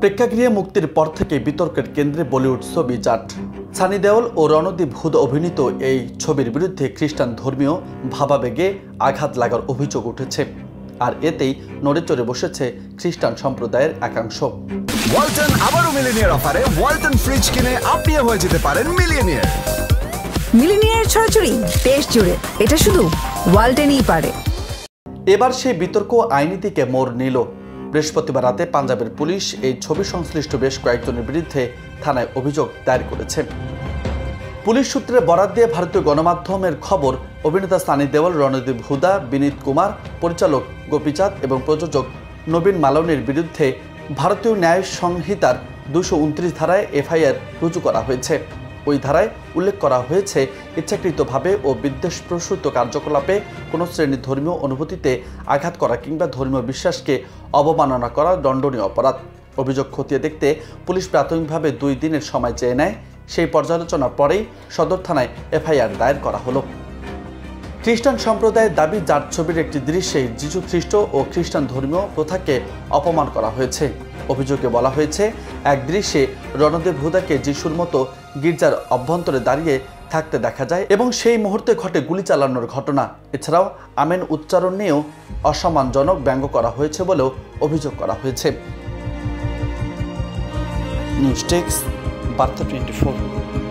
প্রেক্ষাগৃহে মুক্তির পর থেকে বিতর্কের কেন্দ্রে বলিউড ছবি জাট। সানি দেওল ও রণদীপ হুদা অভিনীত এই ছবির বিরুদ্ধে খ্রিস্টান ধর্মীয় ভাবাবেগে আঘাত লাগার অভিযোগ উঠেছে, আর এতেই নড়ে চড়ে বসেছে খ্রিস্টান সম্প্রদায়ের একাংশ। ওয়ালটন আবারও মিলিনিয়ার অফারে ওয়ালটন ফ্রিজ কিনে আপনিও হয়ে যেতে পারেন মিলিয়নিয়ার। মিলিনিয়ার ছড়াছড়ি দেশ জুড়ে, এটা শুধু ওয়ালটনই পারে। এবার সেই বিতর্ক আইনি দিকে মোড় নিল। বৃহস্পতিবার রাতে পাঞ্জাবের পুলিশ এই ছবি সংশ্লিষ্ট বেশ কয়েকজনের বিরুদ্ধে থানায় অভিযোগ দায়ের করেছে। পুলিশ সূত্রে বরাত দিয়ে ভারতীয় গণমাধ্যমের খবর, অভিনেতা সানি দেওল, রণদীপ হুদা, বিনীত কুমার, পরিচালক গোপীচাঁদ এবং প্রযোজক নবীন মালনের বিরুদ্ধে ভারতীয় ন্যায় সংহিতার 229 ধারায় এফআইআর রুজু করা হয়েছে। ওই ধারায় উল্লেখ করা হয়েছে, ইচ্ছাকৃতভাবে ও বিদ্বেষপ্রসূত কার্যকলাপে কোনো শ্রেণীর ধর্মীয় অনুভূতিতে আঘাত করা কিংবা ধর্মীয় বিশ্বাসকে অবমাননা করা দণ্ডনীয় অপরাধ। অভিযোগ খতিয়ে দেখতে পুলিশ প্রাথমিকভাবে 2 দিনের সময় চেয়ে নেয়। সেই পর্যালোচনার পরেই সদর থানায় এফআইআর দায়ের করা হলো। খ্রিস্টান সম্প্রদায়ের দাবি, জাট ছবির একটি দৃশ্যে যীশু খ্রিস্ট ও খ্রিস্টান ধর্মীয় প্রথাকে অপমান করা হয়েছে। অভিযোগে বলা হয়েছে, এক দৃশ্যে রণদীপ হুদাকে যিশুর মতো গির্জার অভ্যন্তরে দাঁড়িয়ে থাকতে দেখা যায় এবং সেই মুহূর্তে ঘটে গুলি চালানোর ঘটনা। এছাড়াও আমেন উচ্চারণ নিয়েও অসম্মানজনক ব্যঙ্গ করা হয়েছে বলেও অভিযোগ করা হয়েছে। নিউজ ডেস্ক, বার্তা 24।